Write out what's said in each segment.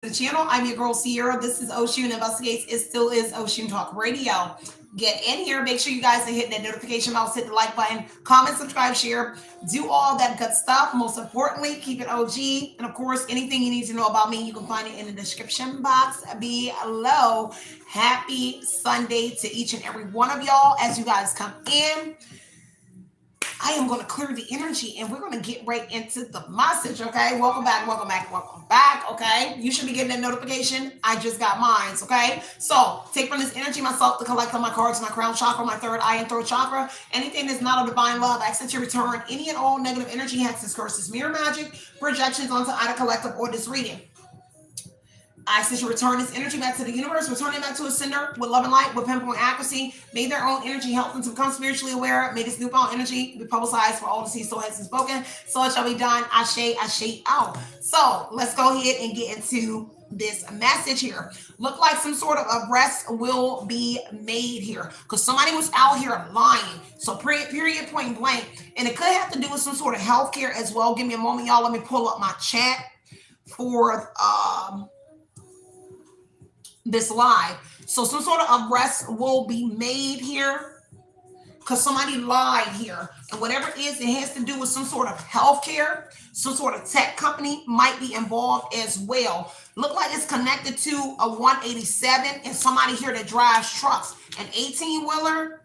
The channel. I'm your girl Sierra. This is Oshun Investigates. It still is Oshun Talk Radio. Get in here. Make sure you guys are hitting that notification bell, hit the like button, comment, subscribe, share, do all that good stuff. Most importantly, keep it OG. And of course, anything you need to know about me, you can find it in the description box below. Happy Sunday to each and every one of y'all as you guys come in. I am going to clear the energy and we're going to get right into the message, okay? Welcome back, welcome back, welcome back, okay? You should be getting that notification. I just got mine, okay? So, take from this energy myself to collect on my cards, my crown chakra, my third eye and throat chakra. Anything that's not of divine love, I accept your return. Any and all negative energy, hexes, curses, mirror magic, projections onto either collective or this reading. I ask that you return this energy back to the universe, return it back to a sender with love and light, with pinpoint accuracy. May their own energy help them to become spiritually aware. May this newfound energy be publicized for all to see, so has been spoken. So it shall be done. Ashe, ashe, out. So let's go ahead and get into this message here. Look like some sort of arrest will be made here because somebody was out here lying. So period, point blank. And it could have to do with some sort of healthcare as well. Give me a moment, y'all. Let me pull up my chat for this live. So some sort of arrest will be made here because somebody lied here. And whatever it is, it has to do with some sort of healthcare, some sort of tech company might be involved as well. Look like it's connected to a 187 and somebody here that drives trucks, an 18-wheeler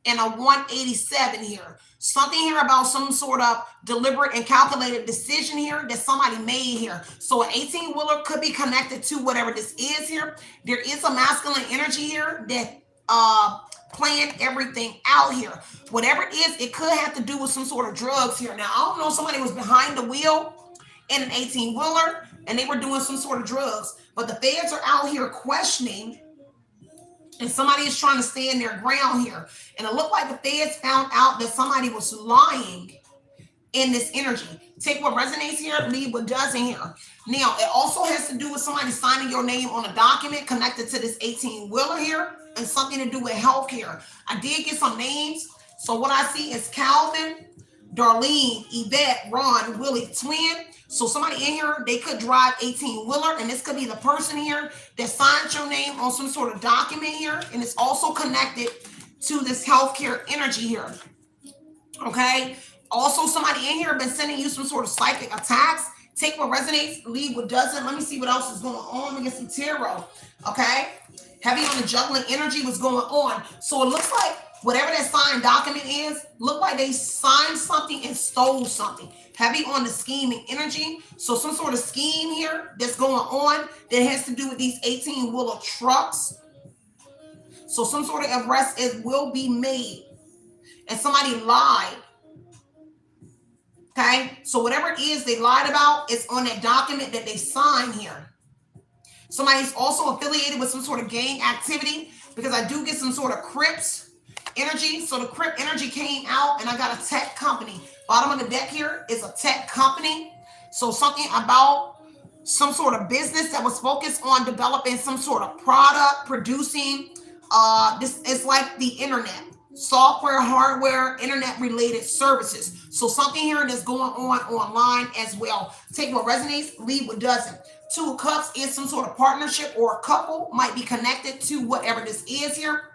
and a 187 here. Something here about some sort of deliberate and calculated decision here that somebody made here. So an 18-wheeler could be connected to whatever this is here. There is a masculine energy here that planned everything out here. Whatever it is, it could have to do with some sort of drugs here. Now, I don't know if somebody was behind the wheel in an 18-wheeler and they were doing some sort of drugs. But the feds are out here questioning and somebody is trying to stand their ground here. And it looked like the feds found out that somebody was lying in this energy. Take what resonates here, leave what doesn't here. Now, it also has to do with somebody signing your name on a document connected to this 18-wheeler here and something to do with healthcare. I did get some names. So what I see is Calvin, Darlene, Yvette, Ron, Willie, twin. So somebody in here, they could drive 18-wheeler, and this could be the person here that signed your name on some sort of document here, and it's also connected to this healthcare energy here, okay? Also, somebody in here been sending you some sort of psychic attacks. Take what resonates, leave what doesn't. Let me see what else is going on. Let me get some tarot, okay? Heavy on the juggling energy, what's going on. So it looks like whatever that signed document is, look like they signed something and stole something. Heavy on the scheming energy. So some sort of scheme here that's going on that has to do with these 18-wheeler trucks. So some sort of arrest will be made. And somebody lied. Okay? So whatever it is they lied about is on that document that they signed here. Somebody's also affiliated with some sort of gang activity because I do get some sort of Crips energy. So the Crip energy came out and I got a tech company. Bottom of the deck here is a tech company. So something about some sort of business that was focused on developing some sort of product, producing. This is like the internet, software, hardware, internet related services. So something here that's going on online as well. Take what resonates, leave what doesn't. Two of Cups is some sort of partnership or a couple might be connected to whatever this is here.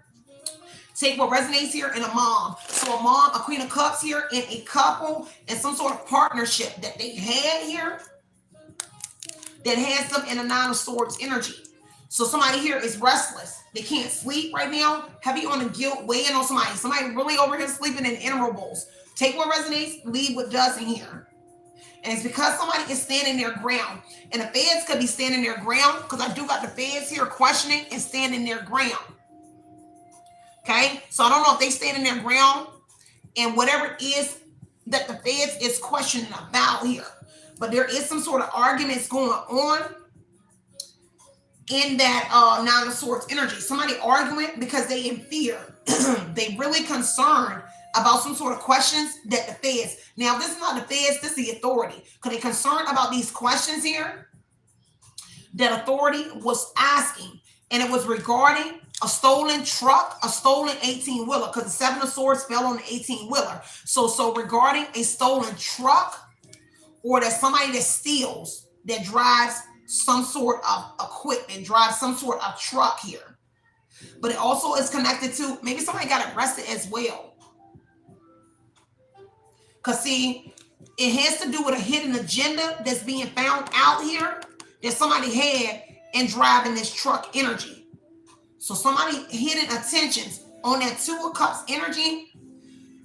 Take what resonates here in a mom. So a mom, a Queen of Cups here, in a couple, and some sort of partnership that they had here that has them in a Nine of Swords energy. So somebody here is restless. They can't sleep right now. Heavy on the guilt, weighing on somebody. Somebody really over here sleeping in intervals. Take what resonates, leave what doesn't here. And it's because somebody is standing their ground. And the feds could be standing their ground because I do got the feds here questioning and standing their ground. Okay, so I don't know if they stand in their ground and whatever it is that the feds is questioning about here. But there is some sort of arguments going on in that Nine of Swords energy. Somebody arguing because they in fear. They really concerned about some sort of questions that the feds. Now, this is not the feds, this is the authority. Because they're concerned about these questions here that authority was asking. And it was regarding a stolen truck, a stolen 18-wheeler, because the Seven of Swords fell on the 18-wheeler. So regarding a stolen truck or that somebody that steals, that drives some sort of equipment, drive some sort of truck here. But it also is connected to maybe somebody got arrested as well. Because see, it has to do with a hidden agenda that's being found out here that somebody had in driving this truck energy. So somebody hidden attentions on that Two of Cups energy,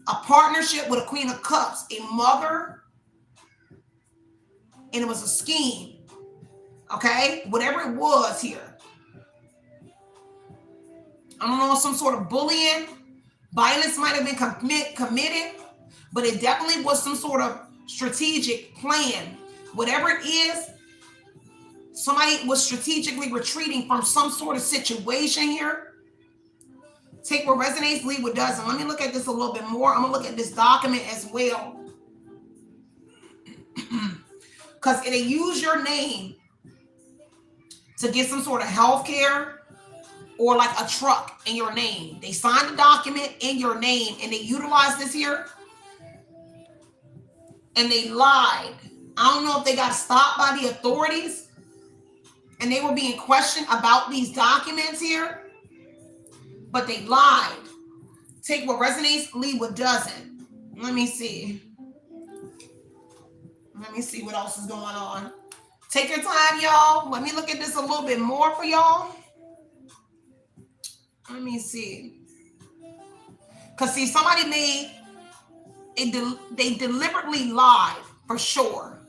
a partnership with a Queen of Cups, a mother, and it was a scheme. Okay, whatever it was here. I don't know, some sort of bullying, violence might have been committed, but it definitely was some sort of strategic plan. Whatever it is, somebody was strategically retreating from some sort of situation here. Take what resonates, leave what doesn't. Let me look at this a little bit more. I'm going to look at this document as well. Because it'll use your name to get some sort of health care or like a truck in your name. They signed the document in your name and they utilized this here. And they lied. I don't know if they got stopped by the authorities and they were being questioned about these documents here, but they lied. Take what resonates, leave what doesn't. Let me see. Let me see what else is going on. Take your time, y'all. Let me look at this a little bit more for y'all. Let me see. Because see, somebody made it, they deliberately lied for sure.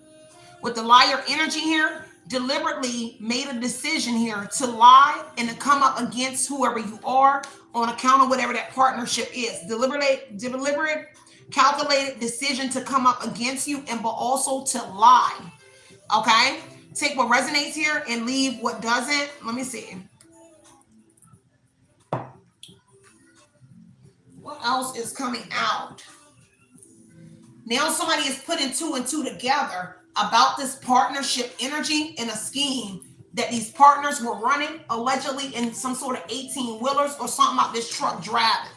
With the liar energy here, deliberately made a decision here to lie and to come up against whoever you are on account of whatever that partnership is. Deliberate, calculated decision to come up against you and but also to lie. Okay? Take what resonates here and leave what doesn't. Let me see. What else is coming out? Now somebody is putting two and two together about this partnership energy and a scheme that these partners were running allegedly in some sort of 18-wheelers or something about this truck driving.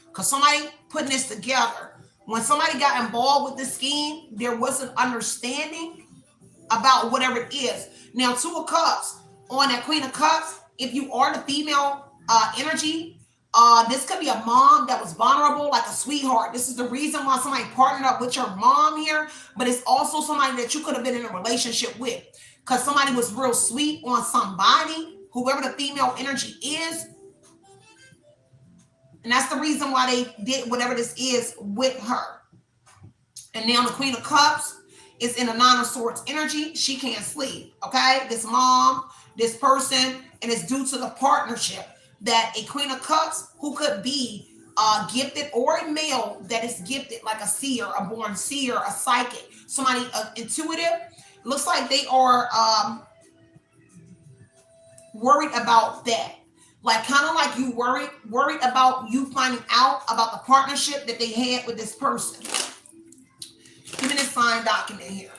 Because somebody putting this together. When somebody got involved with this scheme, there was an understanding about whatever it is. Now, Two of Cups on that Queen of Cups, if you are the female energy, this could be a mom that was vulnerable, like a sweetheart. This is the reason why somebody partnered up with your mom here, but it's also somebody that you could have been in a relationship with because somebody was real sweet on somebody, whoever the female energy is. And that's the reason why they did whatever this is with her. And now the Queen of Cups is in a Nine of Swords energy. She can't sleep, okay? This mom, this person, and it's due to the partnership that a Queen of Cups who could be gifted or a male that is gifted, like a seer, a born seer, a psychic, somebody intuitive. Looks like they are worried about that. Like kind of like you worried about you finding out about the partnership that they had with this person. Give me this signed document here.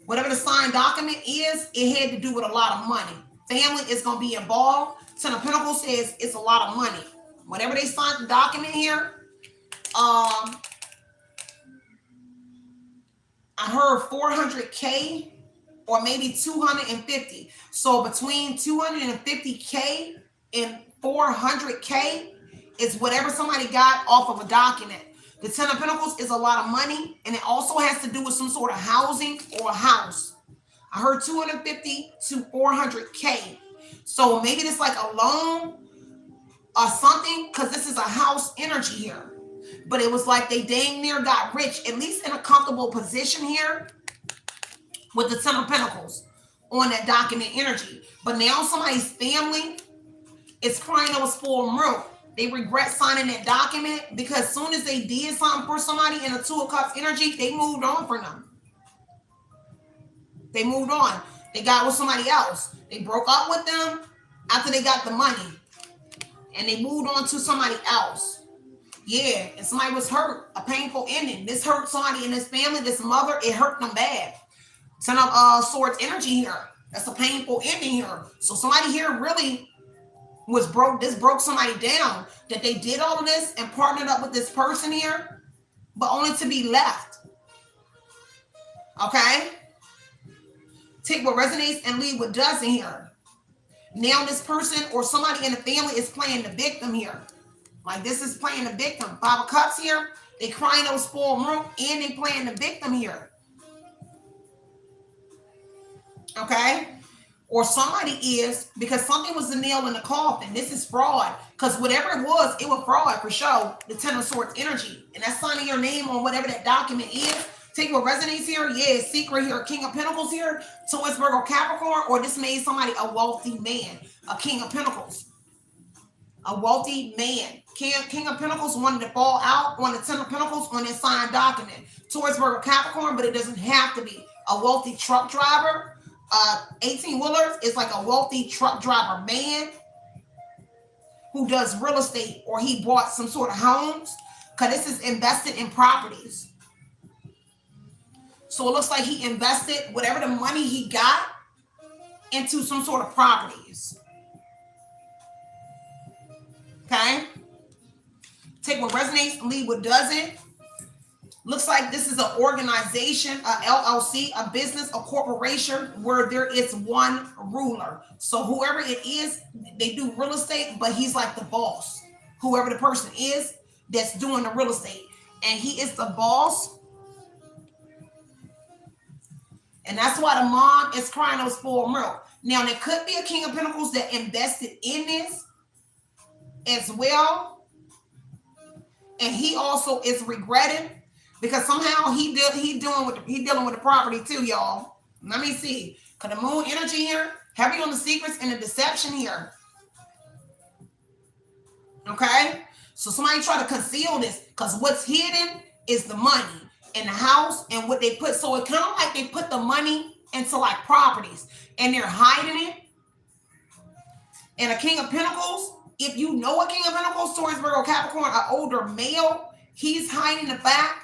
Whatever the signed document is, it had to do with a lot of money. Family is going to be involved. Ten of Pentacles says it's a lot of money. Whatever they signed the document here, I heard 400K or maybe 250. So between 250K and 400K is whatever somebody got off of a document. The Ten of Pentacles is a lot of money, and it also has to do with some sort of housing or a house. I heard 250 to 400K. So maybe it's like a loan or something, because this is a house energy here. But it was like they dang near got rich, at least in a comfortable position here with the Ten of Pentacles on that document energy. But now somebody's family is crying over spoiled milk. They regret signing that document because as soon as they did something for somebody in a Two of Cups energy, they moved on from them. They moved on. They got with somebody else. They broke up with them after they got the money. And they moved on to somebody else. Yeah, and somebody was hurt. A painful ending. This hurt somebody in this family, this mother, it hurt them bad. Ten of Swords energy here. That's a painful ending here. So somebody here really was broke. This broke somebody down. That they did all of this and partnered up with this person here, but only to be left. Okay? Take what resonates and leave what doesn't here. Now this person or somebody in the family is playing the victim here. Like this is playing the victim. 5 of Cups here. They crying those spoiled milk and they playing the victim here. Okay? Or somebody is, because something was the nail in the coffin. This is fraud. Because whatever it was fraud for sure. The 10 of Swords energy. And that's signing your name on whatever that document is. Take what resonates here. Yeah, secret here. King of Pentacles here. Taurus, Virgo, Capricorn. Or this made somebody a wealthy man. A King of Pentacles. A wealthy man. King of Pentacles wanted to fall out on the 10 of Pentacles on this signed document. Taurus, Virgo, Capricorn. But it doesn't have to be. A wealthy truck driver. 18-wheelers is like a wealthy truck driver man who does real estate, or he bought some sort of homes, because this is invested in properties. So it looks like he invested whatever the money he got into some sort of properties. Okay? Take what resonates, leave what doesn't. Looks like this is an organization, a LLC, a business, a corporation where there is one ruler. So whoever it is, they do real estate, but he's like the boss. Whoever the person is that's doing the real estate. And he is the boss. And that's why the mom is crying those spoiled milk. Now, there could be a King of Pentacles that invested in this as well. And he also is regretting. Because somehow he dealing with the property too, y'all. Let me see. Cause the moon energy here, heavy on the secrets and the deception here. Okay? So somebody try to conceal this, because what's hidden is the money in the house and what they put. So it's kind of like they put the money into like properties and they're hiding it. And a King of Pentacles, if you know a King of Pentacles, Taurus, Virgo, Capricorn, an older male, he's hiding the fact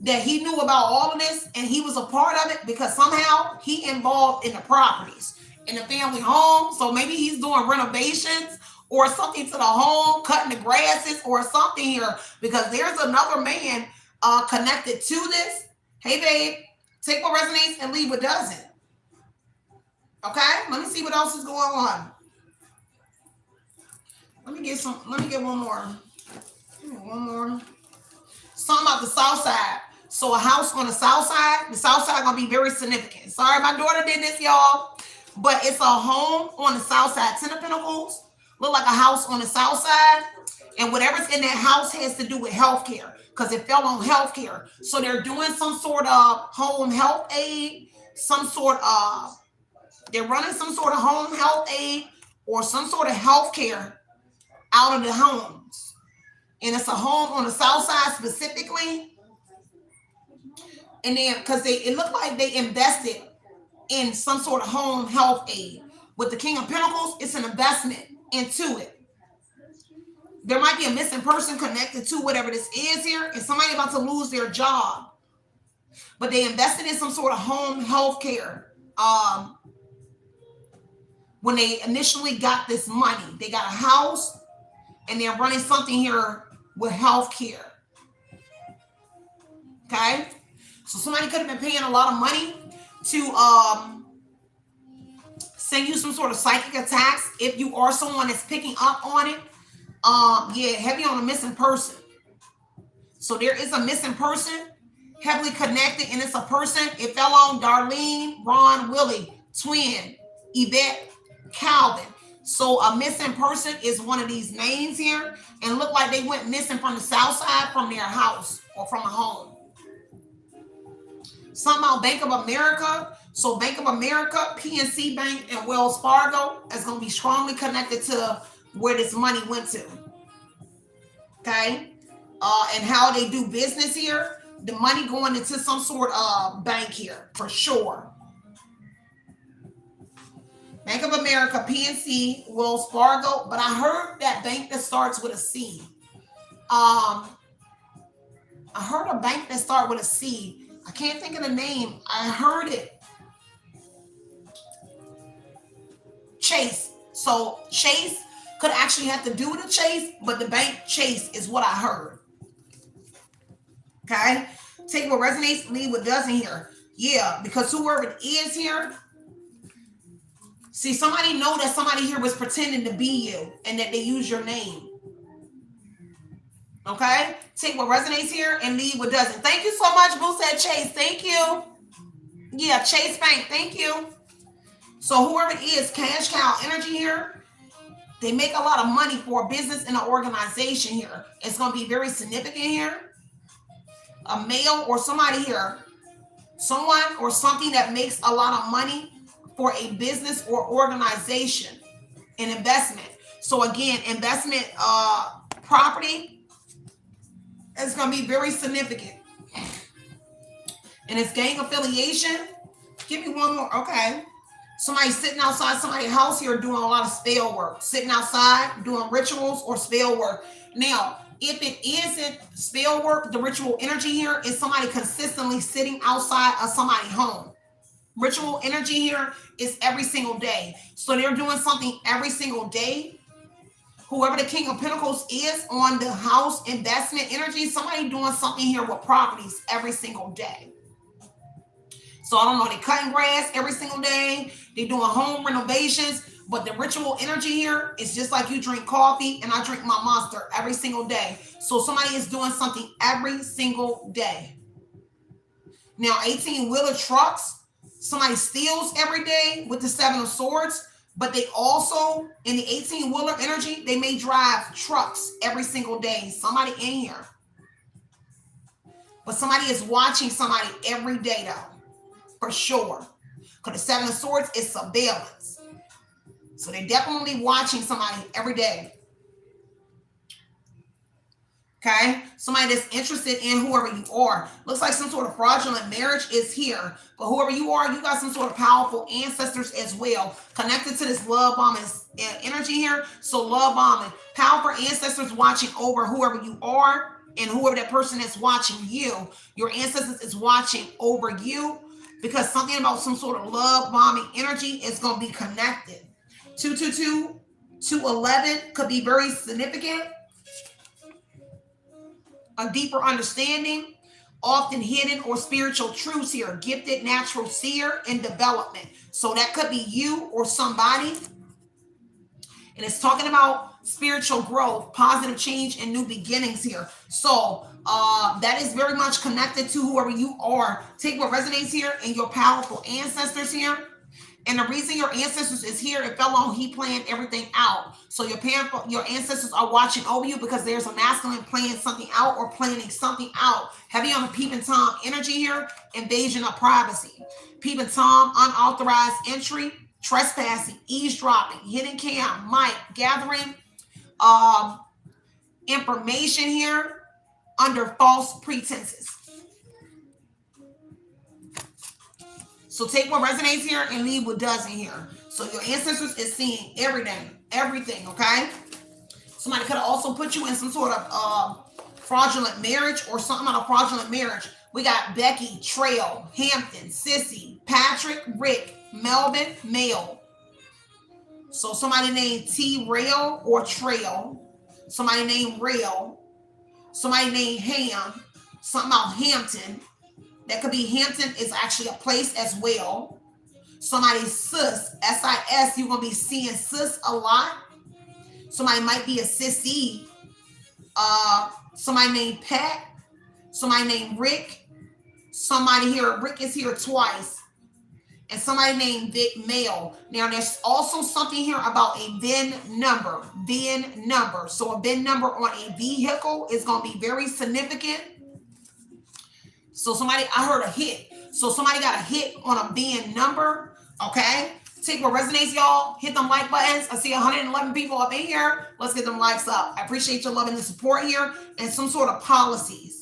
that he knew about all of this and he was a part of it because somehow he involved in the properties, in the family home. So maybe he's doing renovations or something to the home, cutting the grasses or something here, because there's another man connected to this. Hey, babe, take what resonates and leave what doesn't. Okay, let me see what else is going on. Let me get one more. One more. Something about the south side. So a house on the south side gonna be very significant. Sorry, my daughter did this, y'all. But it's a home on the south side. 10 of Pentacles. Look like a house on the south side. And whatever's in that house has to do with healthcare, because it fell on healthcare. So they're doing some sort of home health aid, they're running some sort of home health aid or some sort of healthcare out of the homes. And it's a home on the south side specifically. And then, because it looked like they invested in some sort of home health aid. With the King of Pentacles, it's an investment into it. There might be a missing person connected to whatever this is here, and somebody about to lose their job. But they invested in some sort of home health care. When they initially got this money, they got a house, and they're running something here with health care. Okay? So somebody could have been paying a lot of money to send you some sort of psychic attacks if you are someone that's picking up on it. Yeah, heavy on a missing person. So there is a missing person, heavily connected, and it's a person. It fell on Darlene, Ron, Willie, Twin, Yvette, Calvin. So a missing person is one of these names here, and look like they went missing from the south side, from their house or from a home. Something about Bank of America. So Bank of America, PNC Bank, and Wells Fargo is going to be strongly connected to where this money went to. Okay? And how they do business here. The money going into some sort of bank here, for sure. Bank of America, PNC, Wells Fargo. But I heard that bank that starts with a C. I heard a bank that starts with a C. I can't think of the name. I heard it. Chase. So Chase could actually have to do with a Chase, but the bank Chase is what I heard. Okay? Take what resonates, leave what doesn't here. Yeah, because whoever it is here, See, somebody know that somebody here was pretending to be you and that they use your name. Okay? Take what resonates here and leave what doesn't. Thank you so much, Boo said Chase. Thank you. Yeah, Chase Bank. Thank you. So whoever it is, cash cow energy here, they make a lot of money for a business and an organization here. It's going to be very significant here. A male or somebody here, someone or something that makes a lot of money for a business or organization, an investment. So again, investment property is going to be very significant. And it's gang affiliation. Give me one more. Okay. Somebody sitting outside somebody's house here doing a lot of spell work. Sitting outside doing rituals or spell work. Now, if it isn't spell work, the ritual energy here is somebody consistently sitting outside of somebody's home. Ritual energy here is every single day. So they're doing something every single day. Whoever the King of Pentacles is on the house investment energy, somebody doing something here with properties every single day. So I don't know, they're cutting grass every single day. They're doing home renovations. But the ritual energy here is just like you drink coffee and I drink my Monster every single day. So somebody is doing something every single day. Now, 18-wheeler trucks, somebody steals every day with the 7 of Swords. But they also, in the 18-wheeler energy, they may drive trucks every single day. Somebody in here. But somebody is watching somebody every day, though. For sure. Because the 7 of Swords is surveillance. So they're definitely watching somebody every day. Okay? Somebody that's interested in whoever you are. Looks like some sort of fraudulent marriage is here. But whoever you are, you got some sort of powerful ancestors as well. Connected to this love bombing energy here. So love bombing. Powerful ancestors watching over whoever you are. And whoever that person is watching you. Your ancestors is watching over you. Because something about some sort of love bombing energy is going to be connected. 222, 211 could be very significant. A deeper understanding, often hidden or spiritual truths here. Gifted natural seer and development. So that could be you or somebody. And it's talking about spiritual growth, positive change, and new beginnings here. So that is very much connected to whoever you are. Take what resonates here and your powerful ancestors here. And the reason your ancestors is here, it fell on he planned everything out. So your ancestors are watching over you because there's a masculine playing something out or planning something out. Heavy on the peeping Tom energy here. Invasion of privacy. Peeping Tom, unauthorized entry, trespassing, eavesdropping, hidden cam, mic, gathering information here under false pretenses. So take what resonates here and leave what doesn't here. So your ancestors is seeing everything, okay? Somebody could have also put you in some sort of fraudulent marriage or something out of fraudulent marriage. We got Becky, Trail, Hampton, Sissy, Patrick, Rick, Melvin, Male. So somebody named T. Rail or Trail. Somebody named Rail. Somebody named Ham. Something about Hampton. That could be Hampton is actually a place as well. Somebody Sis, S-I-S, you're going to be seeing Sis a lot. Somebody might be a Sissy. Somebody named Pat. Somebody named Rick. Somebody here, Rick is here twice. And somebody named Vic Male. Now, there's also something here about a VIN number. VIN number. So a VIN number on a vehicle is going to be very significant. So I heard a hit. So somebody got a hit on a VIN number. Okay. Take what resonates, y'all. Hit them like buttons. I see 111 people up in here. Let's get them likes up. I appreciate your love and the support here. And some sort of policies.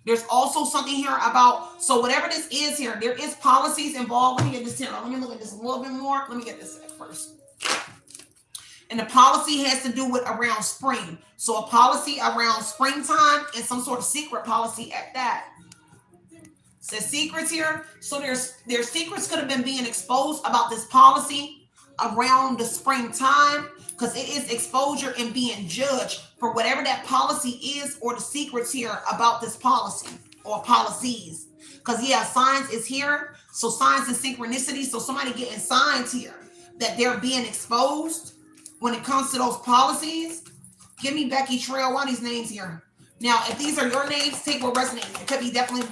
There's also something here about, so whatever this is here, there is policies involved. Let me get this here. Let me look at this a little bit more. Let me get this first. And the policy has to do with around spring. So a policy around springtime and some sort of secret policy at that. Says secrets here. So there's secrets could have been being exposed about this policy around the springtime because it is exposure and being judged for whatever that policy is or the secrets here about this policy or policies. Because yeah, signs is here. So signs and synchronicity. So somebody getting signs here. that they're being exposed when it comes to those policies. Give me Becky Trail. Why these names here? Now, if these are your names, take what resonates. It could be definitely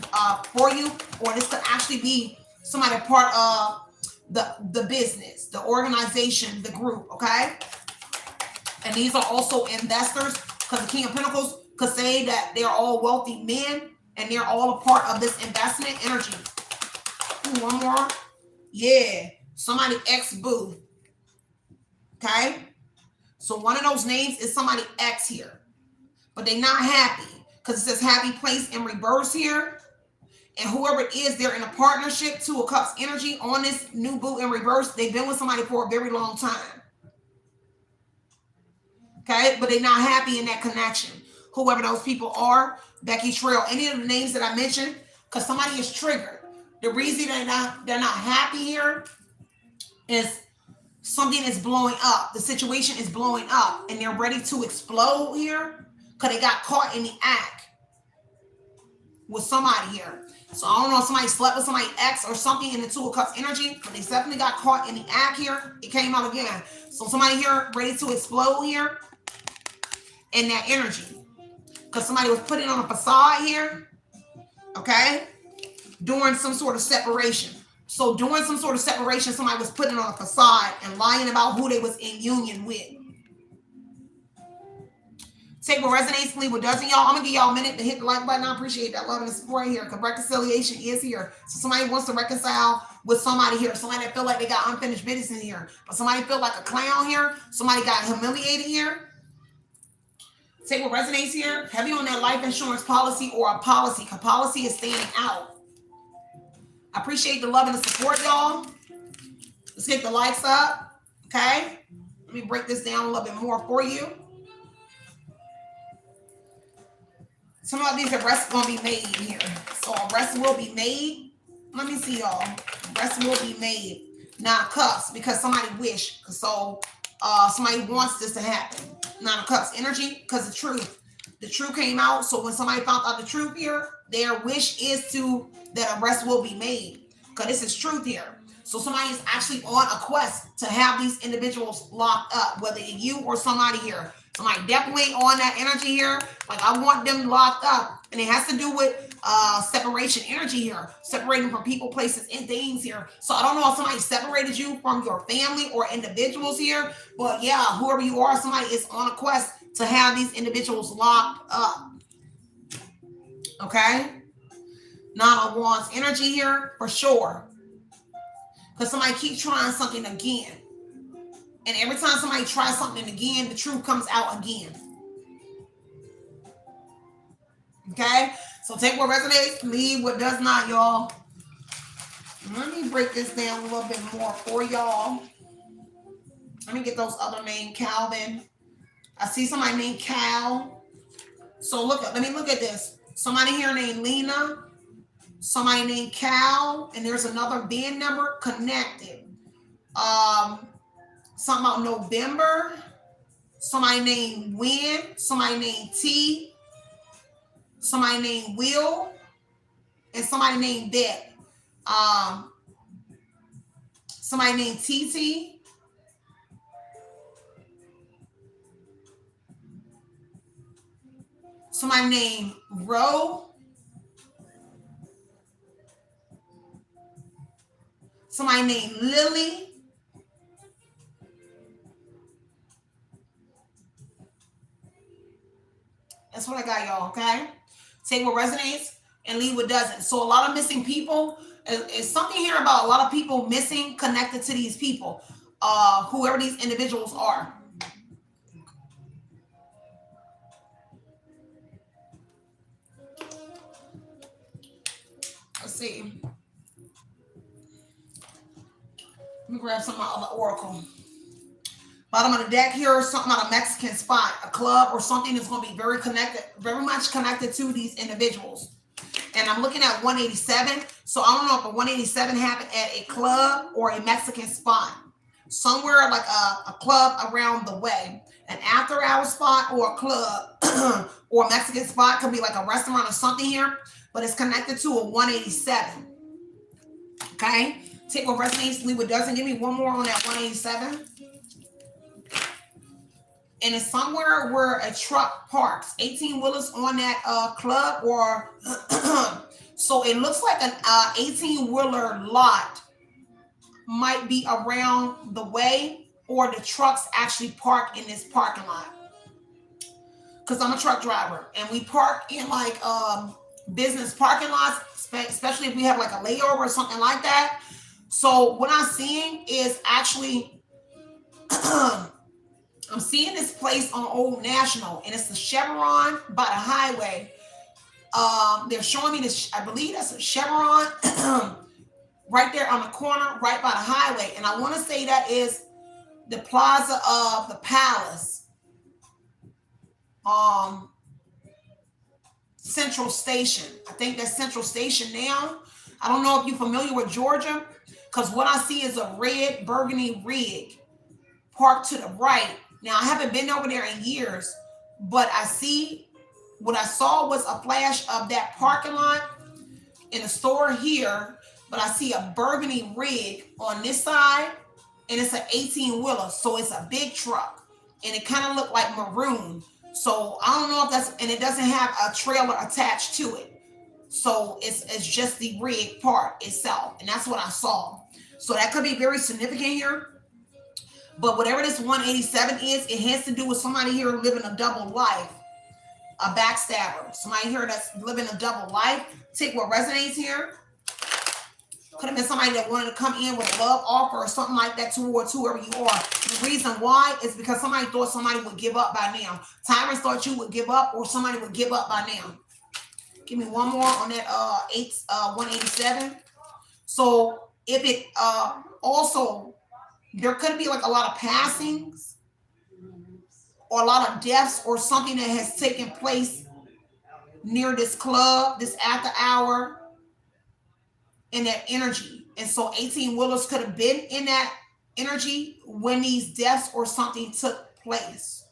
for you, or this could actually be somebody part of the business, the organization, the group, okay? And these are also investors, because the King of Pentacles could say that they're all wealthy men and they're all a part of this investment energy. Ooh, one more. Yeah, somebody ex-boo. Okay? So one of those names is somebody ex here. But they're not happy, because it says happy place in reverse here. And whoever it is, they're in a partnership, Two of Cups energy on this new boo in reverse. They've been with somebody for a very long time. Okay? But they're not happy in that connection. Whoever those people are, Becky Trail, any of the names that I mentioned, because somebody is triggered. The reason they're not happy here is something is blowing up. The situation is blowing up and they're ready to explode here because they got caught in the act with somebody here. So I don't know if somebody slept with somebody ex or something in the Two of Cups energy, but they definitely got caught in the act here. It came out again. So somebody here ready to explode here in that energy because somebody was putting on a facade here, okay, during some sort of separation. So during some sort of separation, somebody was putting on a facade and lying about who they was in union with. Take what resonates, leave what doesn't, y'all. I'm going to give y'all a minute to hit the like button. I appreciate that love and the support here, because reconciliation is here. So somebody wants to reconcile with somebody here. Somebody that feel like they got unfinished business in here. But somebody feel like a clown here. Somebody got humiliated here. Take what resonates here. Heavy on that life insurance policy or a policy, because policy is standing out. I appreciate the love and the support, y'all. Let's get the likes up, okay? Let me break this down a little bit more for you. Some of these arrests going to be made here. So arrests will be made. Let me see, y'all. Arrests will be made. Nine of Cups, because somebody wish. So somebody wants this to happen. Nine of Cups energy, because the truth. The truth came out. So when somebody found out the truth here, their wish is that arrest will be made, because this is truth here. So somebody is actually on a quest to have these individuals locked up, whether it's you or somebody here. Somebody definitely on that energy here. Like, I want them locked up. And it has to do with separation energy here. Separating from people, places, and things here. So I don't know if somebody separated you from your family or individuals here. But yeah, whoever you are, somebody is on a quest to have these individuals locked up. Okay? Nine of Wands energy here, for sure. Because somebody keeps trying something again. And every time somebody tries something again, the truth comes out again. Okay? So take what resonates, leave what does not, y'all. Let me break this down a little bit more for y'all. Let me get those other names. Calvin. I see somebody named Cal. So let me look at this. Somebody here named Lena. Somebody named Cal. And there's another band number connected. Something about November. Somebody named Win. Somebody named T. Somebody named Will. And somebody named Deb. Somebody named TT. Somebody named Ro. Somebody named Lily. That's what I got, y'all, okay? Take what resonates and leave what doesn't. So a lot of missing people. Is something here about a lot of people missing connected to these people, whoever these individuals are. Let's see. Let me grab some of the oracle. Bottom of the deck here is something about a Mexican spot, a club or something that's going to be very connected, very much connected to these individuals. And I'm looking at 187. So I don't know if a 187 happened at a club or a Mexican spot. Somewhere like a club around the way. An after hour spot or a club or a Mexican spot. Could be like a restaurant or something here. But it's connected to a 187. Okay? Take what resonates, leave what doesn't. Give me one more on that 187. And it's somewhere where a truck parks. 18-wheelers on that club, or so it looks like an 18-wheeler lot might be around the way, or the trucks actually park in this parking lot. Because I'm a truck driver, and we park in like business parking lots, especially if we have like a layover or something like that. So what I'm seeing is actually I'm seeing this place on Old National, and it's the Chevron by the highway. They're showing me this, I believe that's a Chevron right there on the corner, right by the highway. And I want to say that is the Plaza of the Palace, Central Station. I think that's Central Station now. I don't know if you're familiar with Georgia, because what I see is a red burgundy rig parked to the right. Now, I haven't been over there in years, but I see what I saw was a flash of that parking lot in a store here, but I see a burgundy rig on this side, and it's an 18-wheeler, so it's a big truck, and it kind of looked like maroon. So I don't know if that's, and it doesn't have a trailer attached to it. So it's just the rig part itself, and that's what I saw. So that could be very significant here. But whatever this 187 is, it has to do with somebody here living a double life, a backstabber. Somebody here that's living a double life. Take what resonates here. Could have been somebody that wanted to come in with a love offer or something like that towards whoever you are. The reason why is because somebody thought somebody would give up by now. Tyrants thought you would give up, or somebody would give up by now. Give me one more on that 187. So if it also, there could be like a lot of passings or a lot of deaths or something that has taken place near this club, this after hour, in that energy. And so 18-wheelers could have been in that energy when these deaths or something took place.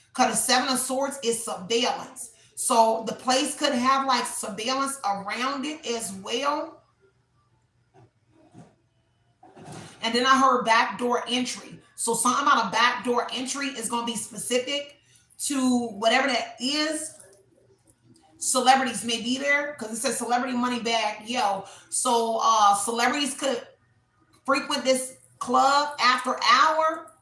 Because the Seven of Swords is surveillance. So the place could have like surveillance around it as well. And then I heard backdoor entry. So something about a backdoor entry is going to be specific to whatever that is. Celebrities may be there, because it says celebrity money bag, yo. So celebrities could frequent this club after hour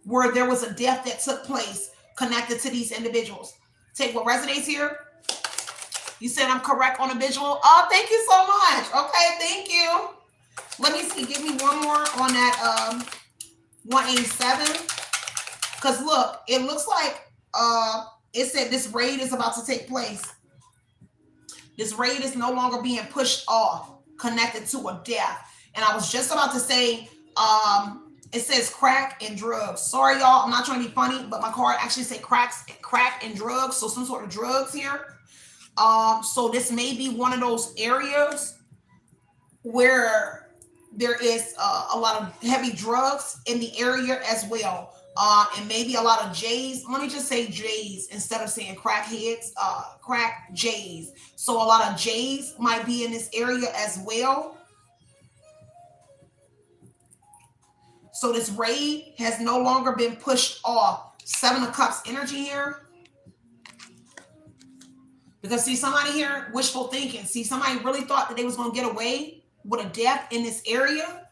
where there was a death that took place connected to these individuals. Take what resonates here. You said I'm correct on a visual. Oh, thank you so much. Okay, thank you. Let me see. Give me one more on that 187. Because look, it looks like it said this raid is about to take place. This raid is no longer being pushed off, connected to a death. And I was just about to say, it says crack and drugs. Sorry, y'all, I'm not trying to be funny, but my card actually say crack and drugs. So some sort of drugs here. So this may be one of those areas where there is a lot of heavy drugs in the area as well. And maybe a lot of J's. Let me just say J's instead of saying crackheads, crack J's. So a lot of J's might be in this area as well. So this raid has no longer been pushed off. Seven of Cups energy here. Because see, somebody here, wishful thinking. See, somebody really thought that they was going to get away with a death in this area.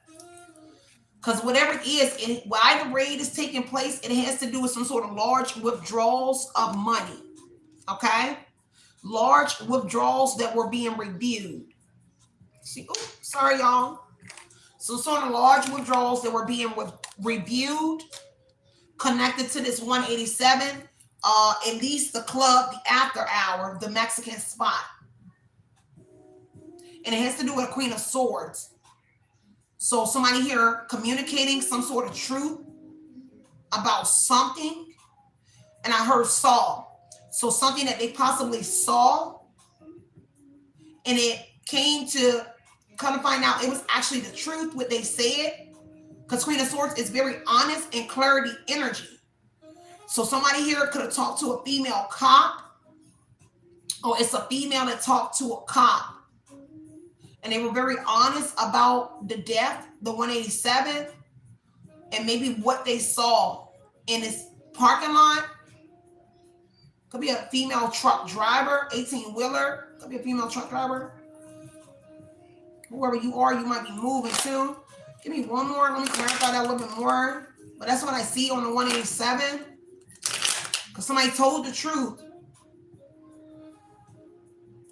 Because whatever it is, why the raid is taking place, it has to do with some sort of large withdrawals of money. Okay? Large withdrawals that were being reviewed. See, oh, sorry, y'all. So sort of large withdrawals that were being reviewed, connected to this 187, at least the club, the after hour, the Mexican spot. And it has to do with a Queen of Swords. So somebody here communicating some sort of truth about something. And I heard saw. So something that they possibly saw. And it came to kind of find out it was actually the truth, what they said. Because Queen of Swords is very honest and clarity energy. So somebody here could have talked to a female cop. Or it's a female that talked to a cop. And they were very honest about the death, the 187, and maybe what they saw in this parking lot. Could be a female truck driver, 18-wheeler. Could be a female truck driver. Whoever you are, you might be moving too. Give me one more. Let me clarify that a little bit more. But that's what I see on the 187. Because somebody told the truth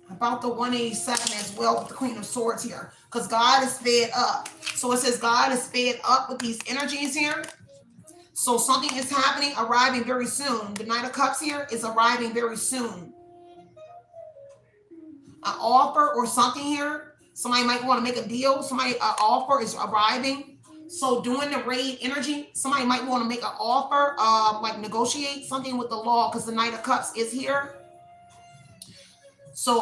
about the 187 as well with the Queen of Swords here. Because God is fed up. So it says God is fed up with these energies here. So something is happening, arriving very soon. The Knight of Cups here is arriving very soon. An offer or something here. Somebody might want to make a deal. Somebody, an offer is arriving. So doing the raid energy, somebody might want to make an offer, like negotiate something with the law, because the Knight of Cups is here. So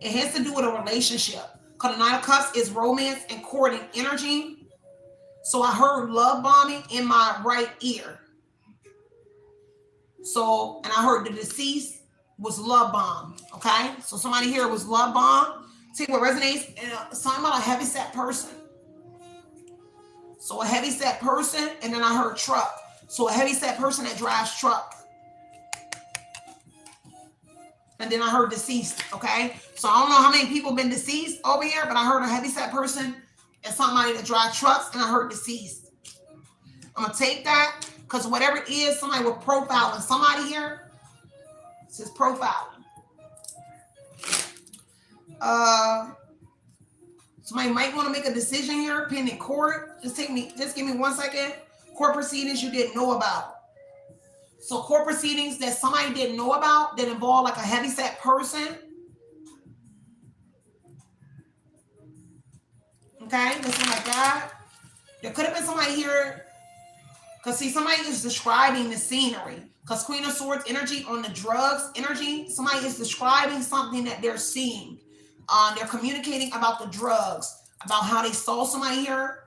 it has to do with a relationship. Because the Knight of Cups is romance and courting energy. So I heard love bombing in my right ear. So, and I heard the deceased was love bomb. Okay, so somebody here was love bomb. See what resonates, and something about a heavy set person. So a heavy set person, and then I heard truck. So a heavy set person that drives truck. And then I heard deceased. Okay, so I don't know how many people been deceased over here, but I heard a heavy set person and somebody that drives trucks, and I heard deceased. I'm gonna take that because whatever it is, somebody was profiling somebody here. This is profiling. Somebody might want to make a decision here, pending court. Just give me 1 second. Court proceedings you didn't know about. So court proceedings that somebody didn't know about that involve like a heavyset person. Okay, listen like that. There could have been somebody here, because see, somebody is describing the scenery. Because Queen of Swords energy on the drugs energy, somebody is describing something that they're seeing. They're communicating about the drugs, about how they saw somebody here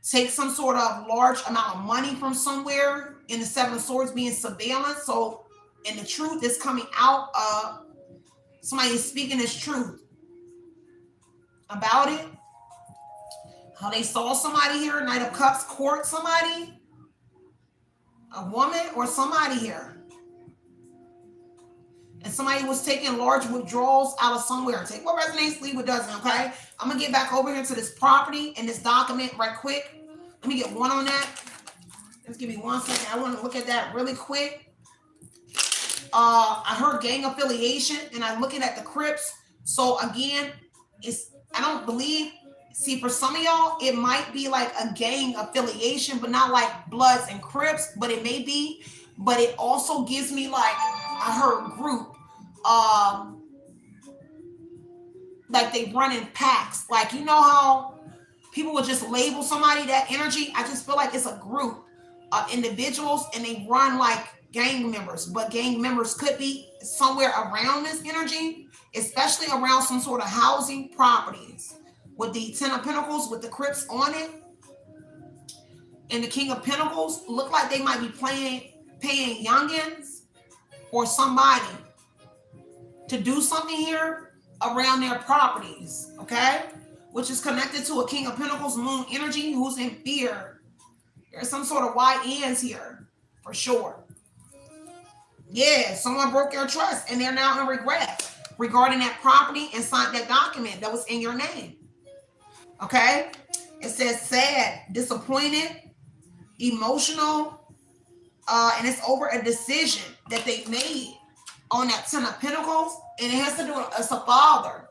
take some sort of large amount of money from somewhere, in the Seven of Swords being surveillance. So, and the truth is coming out. Somebody is speaking this truth about it. How they saw somebody here, Knight of Cups, court somebody. A woman or somebody here. And somebody was taking large withdrawals out of somewhere. Take what resonates, leave what doesn't, okay? I'm going to get back over here to this property and this document right quick. Let me get one on that. Just give me 1 second. I want to look at that really quick. I heard gang affiliation, and I'm looking at the Crips. So again, I don't believe, see, for some of y'all, it might be like a gang affiliation, but not like Bloods and Crips, but it may be. But it also gives me like, I heard group, like they run in packs. Like, you know how people would just label somebody that energy? I just feel like it's a group of individuals and they run like gang members, but gang members could be somewhere around this energy, especially around some sort of housing properties. With the Ten of Pentacles, with the Crips on it, and the King of Pentacles, look like they might be paying youngins or somebody to do something here around their properties, okay? Which is connected to a King of Pentacles, Moon energy, who's in fear. There's some sort of white ends here, for sure. Yeah, someone broke your trust, and they're now in regret regarding that property and signed that document that was in your name. Okay, it says sad, disappointed, emotional, and it's over a decision that they made on that Ten of Pentacles, and it has to do with, it's a father.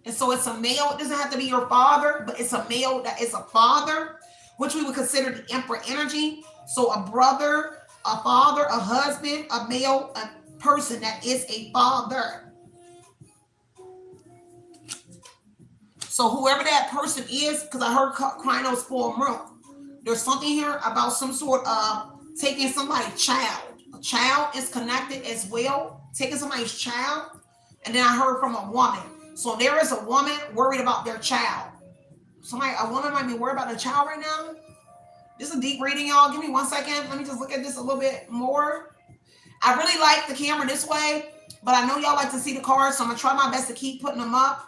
And so it's a male, it doesn't have to be your father, but it's a male that is a father, which we would consider the Emperor energy. So a brother, a father, a husband, a male, a person that is a father. So whoever that person is, because I heard Krynos for a month, there's something here about some sort of taking somebody's child. A child is connected as well, taking somebody's child. And then I heard from a woman. So there is a woman worried about their child. A woman might be worried about their child right now. This is a deep reading, y'all. Give me 1 second. Let me just look at this a little bit more. I really like the camera this way, but I know y'all like to see the cards, so I'm gonna try my best to keep putting them up.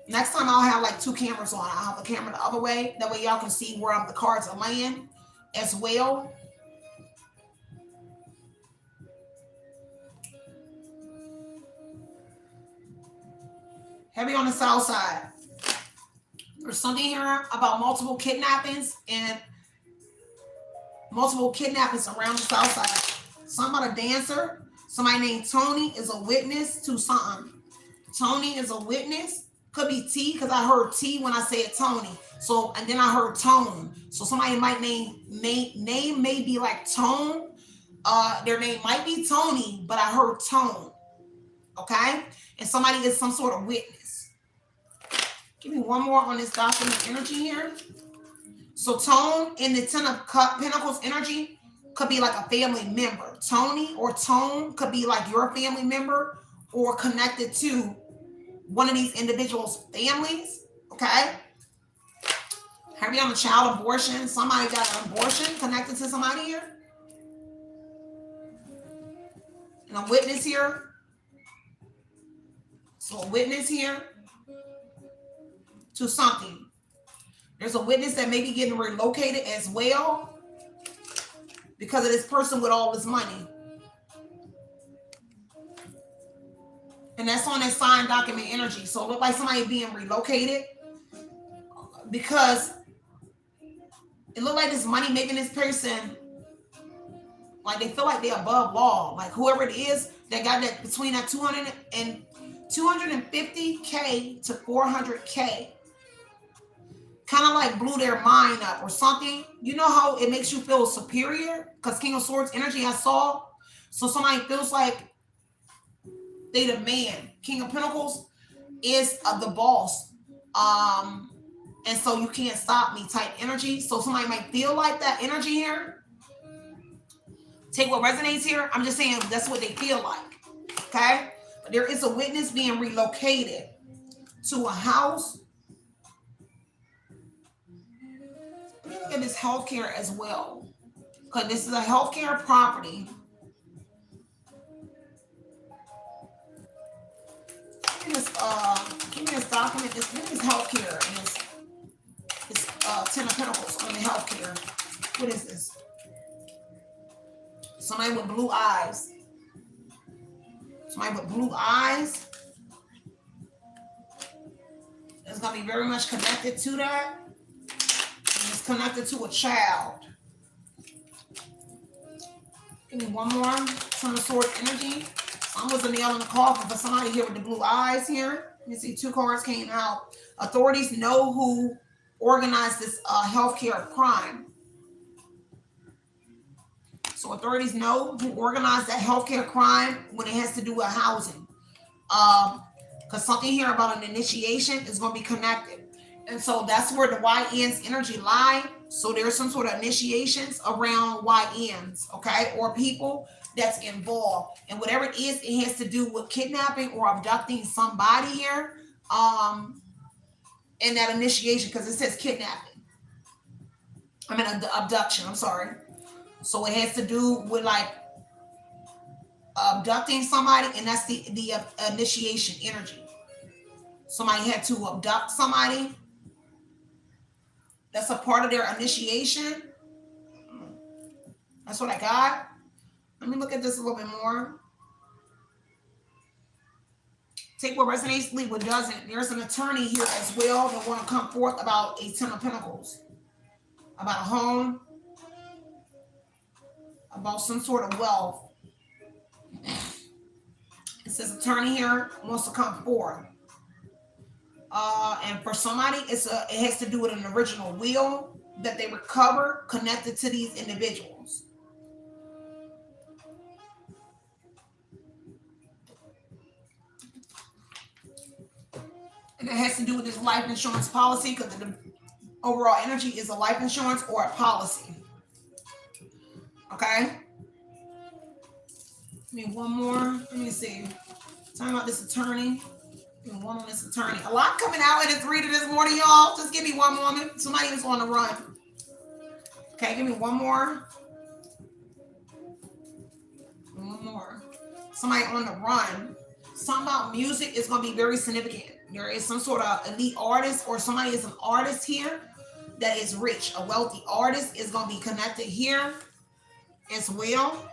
Next time I'll have like 2 cameras on. I'll have the camera the other way. That way y'all can see where the cards are laying as well. Heavy on the south side. There's something here about multiple kidnappings around the south side. Something about a dancer. Somebody named Tony is a witness to something. Tony is a witness. Could be T, because I heard T when I said Tony. So, and then I heard Tone. So somebody might name may be like Tone. Their name might be Tony, but I heard Tone. Okay? And somebody is some sort of witness. Give me one more on this document energy here. So Tone in the 10 of Pentacles energy could be like a family member. Tony or Tone could be like your family member or connected to one of these individuals' families, okay? Heavy on the child abortion. Somebody got an abortion connected to somebody here. And a witness here. So a witness here to something. There's a witness that may be getting relocated as well because of this person with all this money. And that's on that signed document energy. So it looked like somebody being relocated because it looked like this money making this person, like they feel like they're above law. Like whoever it is that got that between that 250K to 400K kind of like blew their mind up or something. You know how it makes you feel superior? Because King of Swords energy I saw. So somebody feels like they the man. King of Pentacles is the boss. And so you can't stop me type energy. So somebody might feel like that energy here. Take what resonates here. I'm just saying that's what they feel like. Okay? But there is a witness being relocated to a house. Let me look at this healthcare as well. Because this is a healthcare property. Give me this document. This is healthcare. And it's 10 of Pentacles on the healthcare. What is this? Somebody with blue eyes. Somebody with blue eyes. It's going to be very much connected to that. And it's connected to a child. Give me one more. Ten of Swords energy. Almost a nail in the coffin for somebody here with the blue eyes here. You see 2 cards came out. Authorities know who organized this healthcare crime. So authorities know who organized that healthcare crime when it has to do with housing. Because something here about an initiation is going to be connected. And so that's where the YN's energy lie. So there's some sort of initiations around YNs, okay? Or people that's involved. And whatever it is, it has to do with kidnapping or abducting somebody here. In that initiation, because it says kidnapping. I mean, abduction, I'm sorry. So it has to do with like abducting somebody, and that's the initiation energy. Somebody had to abduct somebody. That's a part of their initiation. That's what I got. Let me look at this a little bit more. Take what resonates, leave what doesn't. There's an attorney here as well that want to come forth about a 10 of Pentacles. About a home. About some sort of wealth. It says attorney here wants to come forth. And for somebody, it has to do with an original will that they recover connected to these individuals. And it has to do with this life insurance policy because the overall energy is a life insurance or a policy. Okay? Give me one more. Let me see. Talking about this attorney. Give me one on this attorney. A lot coming out in this reader this morning, y'all. Just give me one moment. Somebody is on the run. Okay, give me one more. One more. Somebody on the run. Something about music is going to be very significant. There is some sort of elite artist or somebody is an artist here that is rich. A wealthy artist is going to be connected here as well.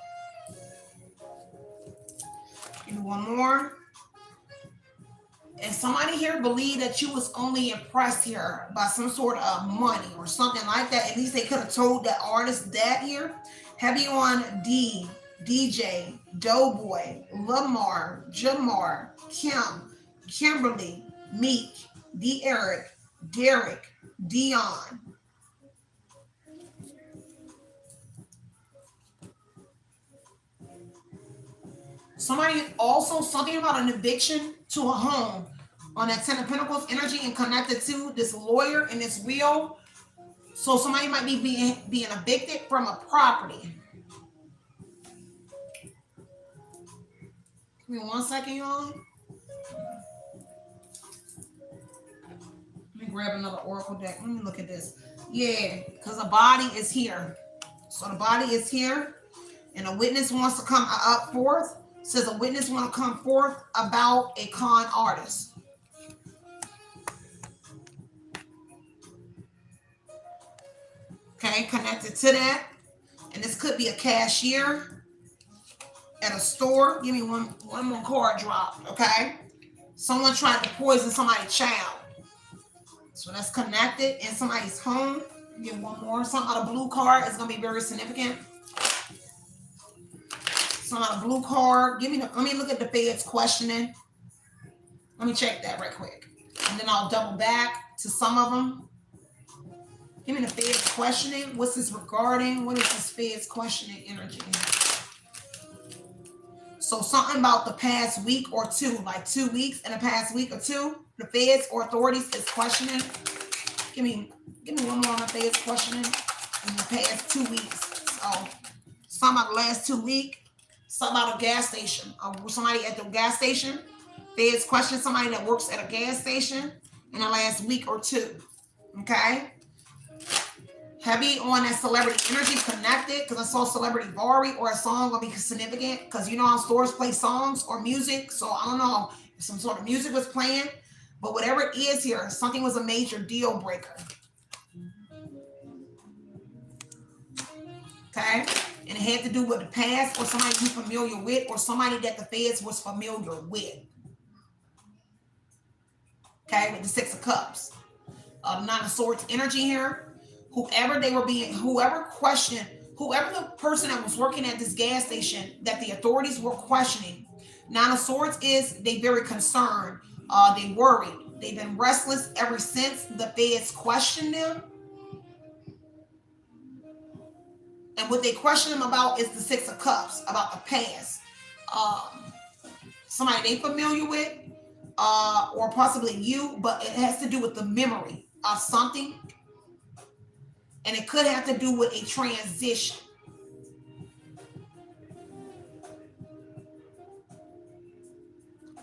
And one more. And somebody here believed that you was only impressed here by some sort of money or something like that. At least they could have told that artist that here. Heavy on D, DJ, Doughboy, Lamar, Jamar, Kim, Kimberly, Meek, D. Eric, Derek, Dion. Somebody also something about an eviction to a home on that Ten of Pentacles energy and connected to this lawyer and this wheel. So somebody might be being evicted from a property. Give me 1 second, y'all. Let me grab another oracle deck. Let me look at this. Yeah, because the body is here. So the body is here, and a witness wants to come up forth. Says a witness want to come forth about a con artist. Okay, connected to that. And this could be a cashier at a store. Give me one more card drop, okay? Someone tried to poison somebody's child. So that's connected in somebody's home. Get one more. Something out of blue card is going to be very significant. Something out of blue card. Let me look at the feds questioning. Let me check that right quick. And then I'll double back to some of them. Give me the feds questioning. What's this regarding? What is this feds questioning energy? So something about the past week or two, like 2 weeks in the past week or two, the feds or authorities is questioning. Give me one more on the feds questioning in the past 2 weeks. So something about the last 2 weeks. Something about a gas station. Somebody at the gas station. Feds question somebody that works at a gas station in the last week or two. Okay? Heavy on that celebrity energy connected because I saw celebrity Vari or a song will be significant because you know how stores play songs or music. So I don't know if some sort of music was playing, but whatever it is here, something was a major deal breaker. Okay? And it had to do with the past or somebody you're familiar with or somebody that the feds was familiar with. Okay? With the Six of Cups. Nine of Swords energy here. Whoever questioned, whoever the person that was working at this gas station that the authorities were questioning. Nine of Swords is they very concerned. They worried. They've been restless ever since the feds questioned them. And what they question them about is the Six of Cups, about the past. Somebody they familiar with, or possibly you, but it has to do with the memory of something. And it could have to do with a transition.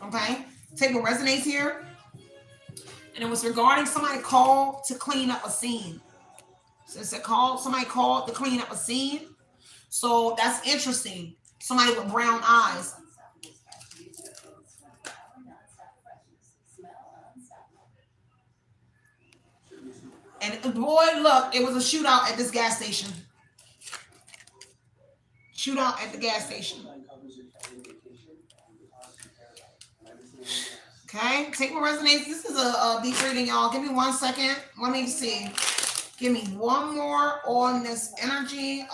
Okay? Take what resonates here. And it was regarding somebody called to clean up a scene. So it's somebody called to clean up a scene. So that's interesting. Somebody with brown eyes. And boy, look, it was a shootout at this gas station. Shootout at the gas station. Okay, take what resonates. This is a deep reading, y'all. Give me 1 second. Let me see. Give me one more on this energy.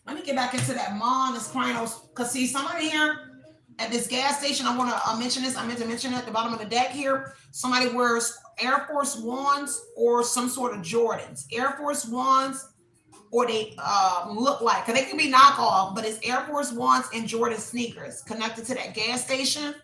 Let me get back into that mom, this Chronos. Because see, somebody here at this gas station, I want to mention this. I meant to mention it at the bottom of the deck here. Somebody wears Air Force Ones or some sort of Jordans. Air Force Ones, or they look like, because they can be knockoff, but it's Air Force Ones and Jordan sneakers connected to that gas station.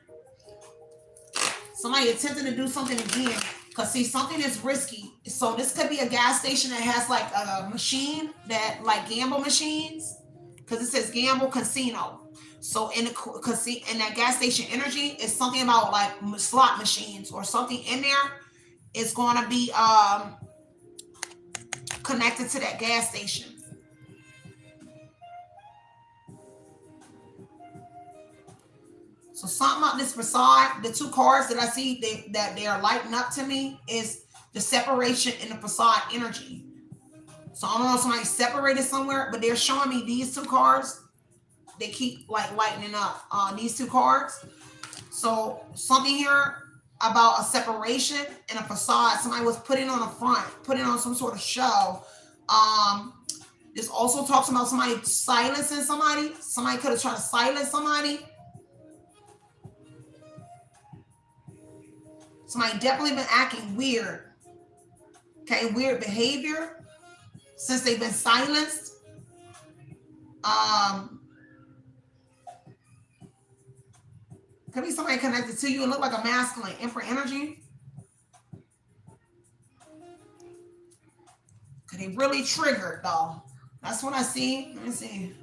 Somebody attempted to do something again. Because see, something is risky. So this could be a gas station that has like a machine that like gamble machines. Because it says gamble casino. So in that gas station energy is something about like slot machines or something in there. It's going to be connected to that gas station. So something about this facade, the two cards that I see that they are lighting up to me is the separation in the facade energy. So I don't know if somebody separated somewhere, but they're showing me these two cards. They keep like lightening up on these two cards. So something here about a separation and a facade. Somebody was putting on a front, putting on some sort of show. This also talks about somebody silencing somebody. Somebody could have tried to silence somebody. Somebody definitely been acting weird. Okay, weird behavior since they've been silenced. Could be somebody connected to you and look like a masculine, Emperor energy. Could he really triggered though? That's what I see. Let me see.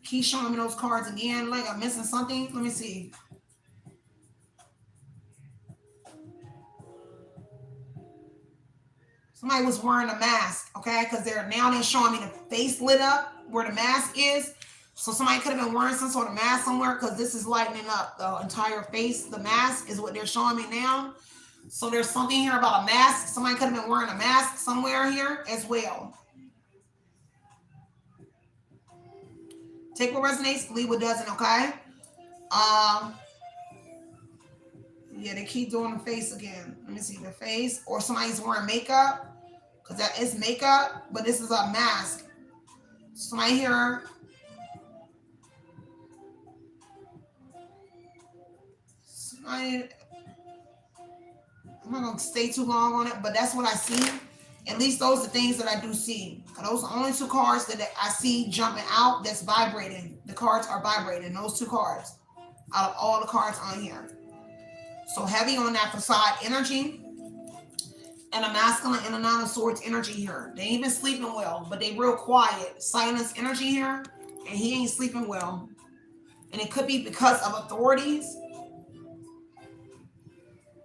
Keep showing me those cards again. Like I'm missing something. Let me see. Somebody was wearing a mask, okay? Because they're showing me the face lit up where the mask is. So somebody could have been wearing some sort of mask somewhere because this is lightening up the entire face. The mask is what they're showing me now. So there's something here about a mask. Somebody could have been wearing a mask somewhere here as well. Take what resonates, leave what doesn't, okay? Yeah, they keep doing the face again. Let me see the face. Or somebody's wearing makeup. Because that is makeup. But this is a mask. Somebody here. I'm not going to stay too long on it. But that's what I see. At least those are things that I do see. Those are the only two cards that I see jumping out that's vibrating. The cards are vibrating. Those two cards. Out of all the cards on here. So heavy on that facade energy and a masculine and a nine of swords energy here. They ain't been sleeping well, but they real quiet. Silence energy here, and he ain't sleeping well. And it could be because of authorities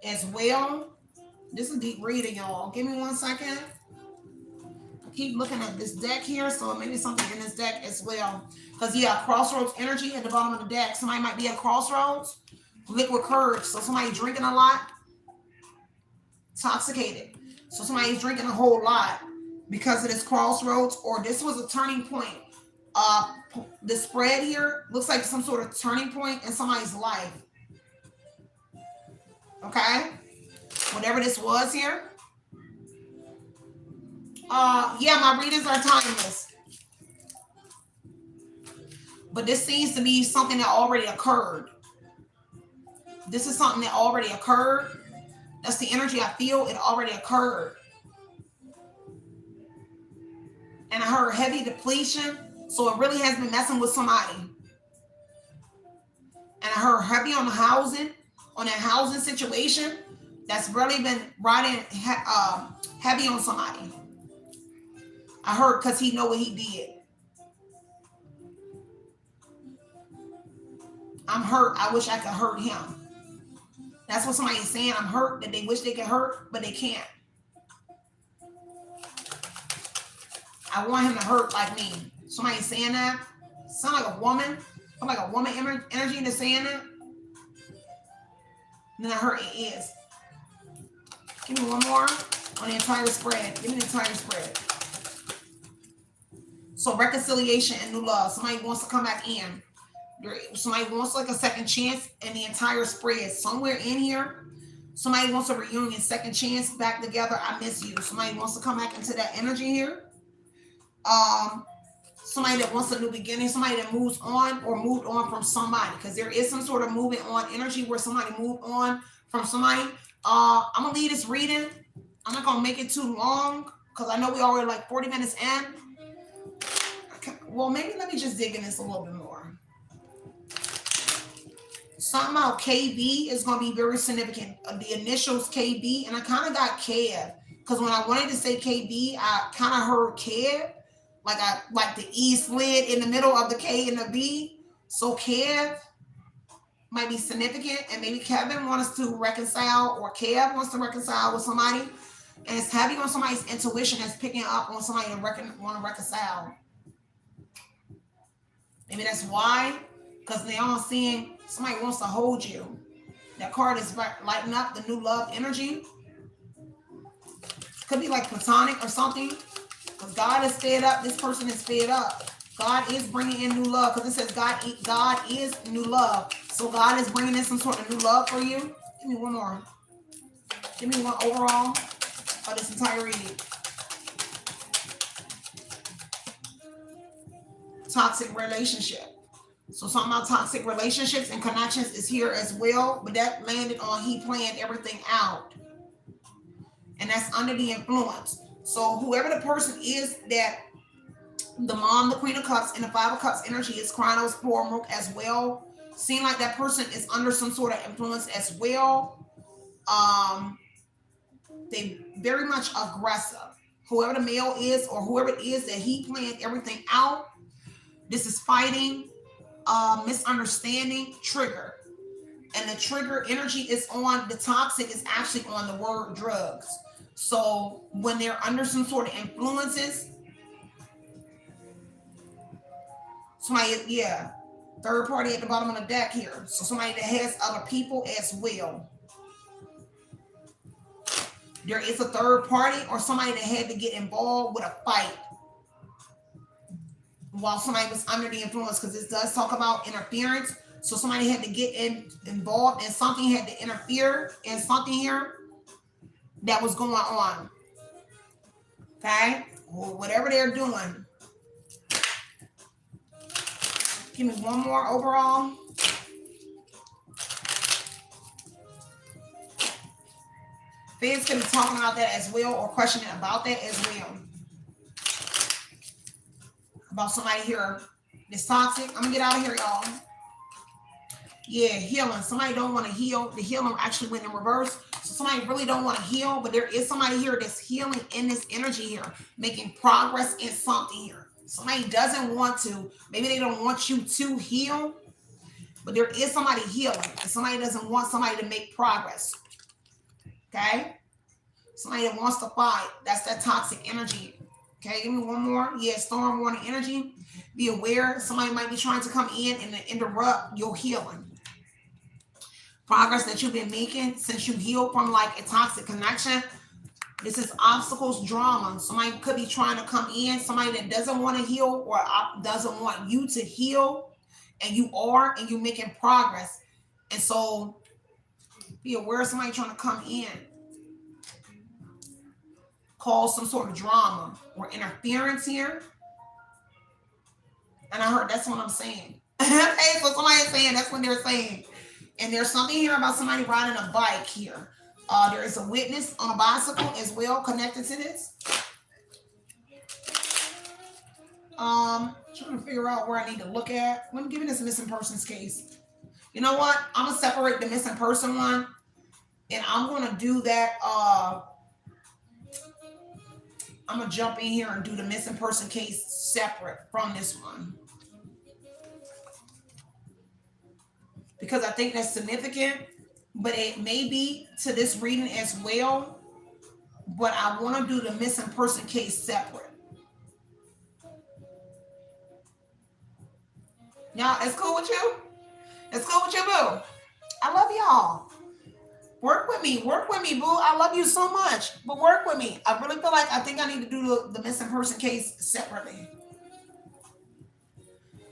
as well. This is a deep reading, y'all. Give me 1 second. I keep looking at this deck here, so maybe something in this deck as well. Because yeah, crossroads energy at the bottom of the deck. Somebody might be at crossroads. Liquid courage. So somebody drinking a lot. Intoxicated. So somebody's drinking a whole lot because of this crossroads, or this was a turning point. The spread here looks like some sort of turning point in somebody's life. Okay? Whatever this was here. Yeah, my readings are timeless. But this seems to be something that already occurred. This is something that already occurred. That's the energy I feel. It already occurred. And I heard heavy depletion. So it really has been messing with somebody. And I heard heavy on the housing, on that housing situation. That's really been riding heavy on somebody. I heard because he know what he did. I'm hurt. I wish I could hurt him. That's what somebody is saying. I'm hurt that they wish they could hurt, but they can't. I want him to hurt like me. Somebody saying that. Sound like a woman. Sound like a woman energy that's saying that. And then I heard it is. Give me one more on the entire spread. Give me the entire spread. So reconciliation and new love. Somebody wants to come back in. Somebody wants like a second chance in the entire spread. Somewhere in here, somebody wants a reunion, second chance, back together. I miss you. Somebody wants to come back into that energy here. Somebody that wants a new beginning. Somebody that moves on or moved on from somebody. Because there is some sort of moving on energy where somebody moved on from somebody. I'm going to leave this reading. I'm not going to make it too long because I know we already like 40 minutes in. Okay. Well, maybe let me just dig in this a little bit more. Something about KB is going to be very significant. The initials KB, and I kind of got Kev. Because when I wanted to say KB, I kind of heard Kev. Like the E slid in the middle of the K and the B. So Kev might be significant. And maybe Kevin wants to reconcile, or Kev wants to reconcile with somebody. And it's heavy on somebody's intuition that's picking up on somebody to want to reconcile. Maybe that's why. Because now I'm seeing somebody wants to hold you. That card is lighting up the new love energy. Could be like platonic or something. Because God is fed up. This person is fed up. God is bringing in new love. Because it says God is new love. So God is bringing in some sort of new love for you. Give me one more. Give me one overall of this entire reading. Toxic relationship. So something about toxic relationships and connections is here as well. But that landed on he planned everything out. And that's under the influence. So whoever the person is that the mom, the Queen of Cups, and the Five of Cups energy is Chronos, Pormuk as well. Seem like that person is under some sort of influence as well. They very much aggressive. Whoever the male is or whoever it is that he planned everything out. This is fighting, misunderstanding, trigger. And the trigger energy is on, the toxic is actually on the word drugs. So when they're under some sort of influences, somebody, yeah, third party at the bottom of the deck here. So somebody that has other people as well. There is a third party or somebody that had to get involved with a fight while somebody was under the influence, because this does talk about interference. So somebody had to get involved and something had to interfere in something here that was going on. Okay? Or whatever they're doing. Give me one more overall. Feds can be talking about that as well or questioning about that as well. About somebody here that's toxic. I'm going to get out of here, y'all. Yeah, healing. Somebody don't want to heal. The healing actually went in reverse. So somebody really don't want to heal, but there is somebody here that's healing in this energy here, making progress in something here. Somebody doesn't want to. Maybe they don't want you to heal, but there is somebody healing. And somebody doesn't want somebody to make progress. Okay? Somebody that wants to fight. That's that toxic energy. Okay, give me one more. Yeah, storm warning energy. Be aware. Somebody might be trying to come in and interrupt your healing. Progress that you've been making since you healed from like a toxic connection. This is obstacles, drama. Somebody could be trying to come in. Somebody that doesn't want to heal or doesn't want you to heal. And you are, and you're making progress. And so be aware of somebody trying to come in. Cause some sort of drama or interference here. And I heard that's what I'm saying. Okay, so somebody is saying that's what they're saying. And there's something here about somebody riding a bike here. There is a witness on a bicycle as well connected to this. Trying to figure out where I need to look at. Let me give you this missing persons case. You know what? I'm going to separate the missing person one. And I'm going to do that. I'm going to jump in here and do the missing person case separate from this one. Because I think that's significant, but it may be to this reading as well. But I want to do the missing person case separate. Y'all, it's cool with you? It's cool with you, boo? I love y'all. Work with me, boo. I love you so much, but work with me. I really feel like I think I need to do the missing person case separately.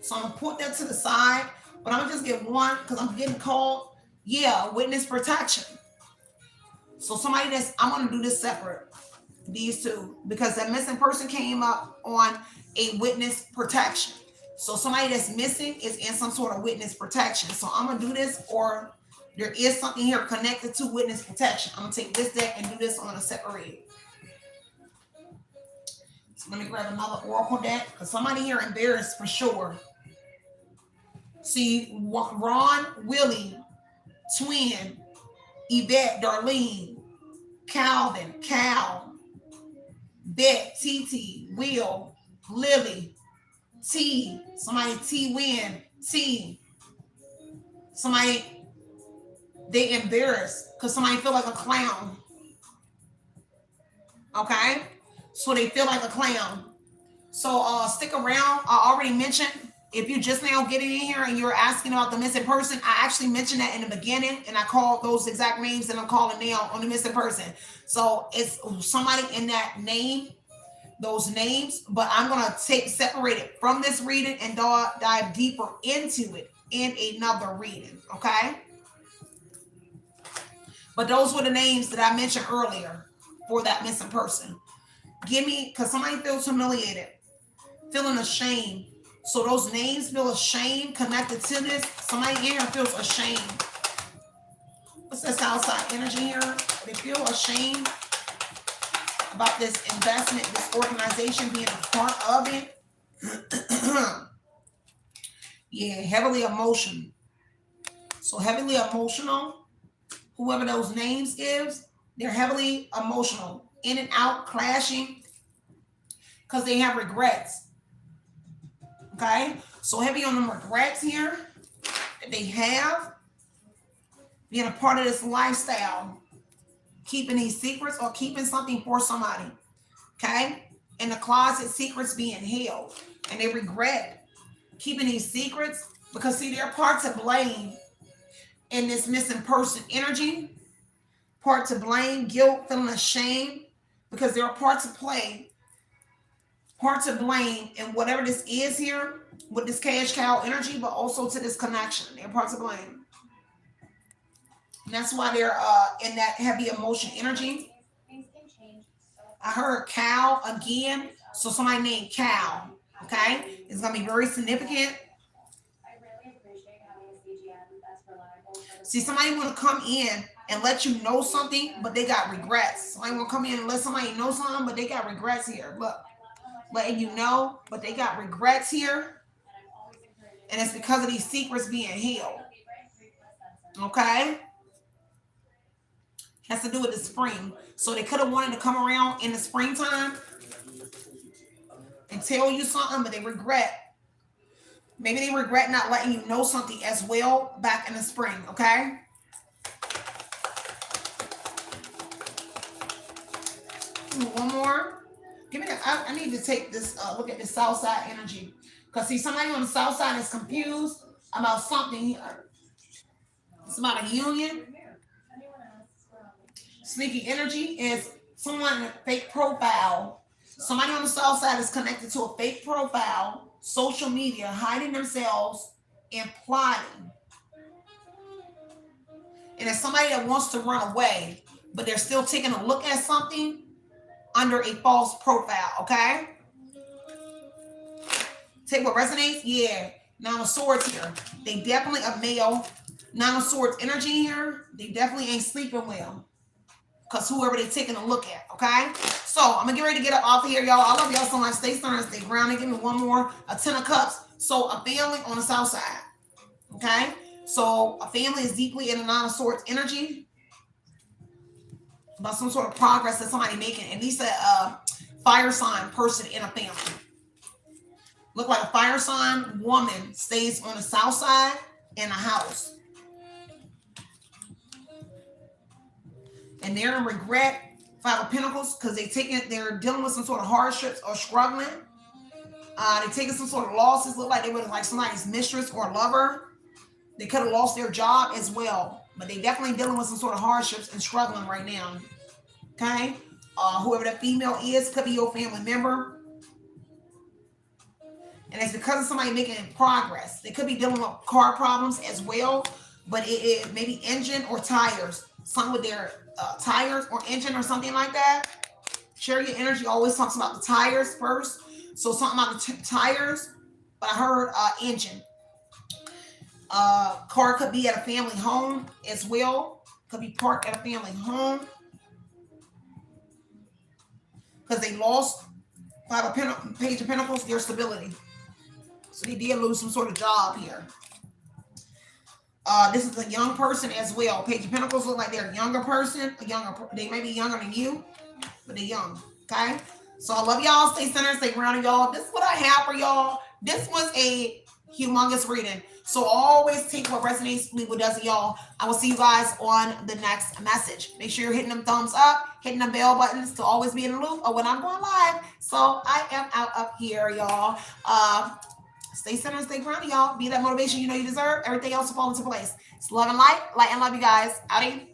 So I'm going to put that to the side, but I'm going to just get one because I'm getting called, witness protection. So somebody I'm going to do this separate, these two, because that missing person came up on a witness protection. So somebody that's missing is in some sort of witness protection. So I'm going to do this, or there is something here connected to witness protection. I'm going to take this deck and do this on a separate. So let me grab another oracle deck because somebody here embarrassed for sure. See, Ron, Willie, Twin, Yvette, Darlene, Calvin, Cal, Bet, TT, Will, Lily, T, somebody T-Win, T, somebody, they embarrassed because somebody feel like a clown. Okay? So they feel like a clown. So stick around. I already mentioned If you just now getting in here and you're asking about the missing person, I actually mentioned that in the beginning, and I called those exact names that I'm calling now on the missing person. So it's somebody in that name, those names, but I'm gonna separate it from this reading and dive deeper into it in another reading. Okay. But those were the names that I mentioned earlier for that missing person. Give me, because somebody feels humiliated, feeling ashamed. So those names feel ashamed connected to this. Somebody in here feels ashamed. What's this outside energy here? They feel ashamed about this investment, this organization being a part of it. Yeah, heavily emotional. So heavily emotional, whoever those names gives, they're heavily emotional, in and out, clashing, because they have regrets. Okay, so heavy on them regrets here that they have being a part of this lifestyle, keeping these secrets or keeping something for somebody. Okay, in the closet, secrets being held, and they regret keeping these secrets because see, they're part to blame in this missing person energy, part to blame, guilt, feeling ashamed because they're a part to play, part to blame, and whatever this is here with this cash cow energy, but also to this connection, they're part to blame. And that's why they're in that heavy emotion energy. I heard cow again, so somebody named Cow. Okay, it's gonna be very significant. See, somebody want to come in and let you know something, but they got regrets. Somebody want to come in and let somebody know something, but they got regrets here. Look, letting you know, but they got regrets here, and it's because of these secrets being healed. Okay, has to do with the spring. So they could have wanted to come around in the springtime and tell you something, but they regret. Maybe they regret not letting you know something as well back in the spring. Okay. One more. Give me that. I need to take this look at the south side energy. Because see, somebody on the south side is confused about something here. It's about a union. Sneaky energy is someone in a fake profile. Somebody on the south side is connected to a fake profile, social media, hiding themselves and plotting. And it's somebody that wants to run away, but they're still taking a look at something under a false profile. Okay. Take what resonates. Yeah. Nine of Swords here. They definitely a male. Nine of Swords energy here. They definitely ain't sleeping well. Because whoever they taking a look at. Okay. So I'm gonna get ready to get up off of here, y'all. I love y'all so much. Stay stern, stay grounded. Give me one more. A 10 of Cups. So a family on the south side. Okay. So a family is deeply in the Nine of Swords energy. About some sort of progress that somebody making. At least a fire sign person in a family. Look like a fire sign woman stays on the south side in a house. And they're in regret, Five of Pentacles, because they're dealing with some sort of hardships or struggling. They're taking some sort of losses. Look like they were like somebody's mistress or lover. They could have lost their job as well. But they definitely dealing with some sort of hardships and struggling right now. Okay? Whoever that female is, could be your family member. And it's because of somebody making progress. They could be dealing with car problems as well, but it maybe engine or tires. Something with their tires or engine or something like that. Share Your Energy always talks about the tires first. So something about the tires, but I heard engine. Car could be at a family home as well. Could be parked at a family home. Because they lost Page of Pentacles, their stability. So they did lose some sort of job here. This is a young person as well. Page of Pentacles look like they're a younger person. They may be younger than you, but they're young. Okay? So I love y'all. Stay centered, stay grounded, y'all. This is what I have for y'all. This was a humongous reading. So always take what resonates, leave what doesn't, y'all. I will see you guys on the next message. Make sure you're hitting them thumbs up, hitting the bell buttons to always be in the loop of when I'm going live. So I am out up here, y'all. Stay centered, stay grounded, y'all. Be that motivation you know you deserve. Everything else will fall into place. It's love and light. Light and love you guys. Outie.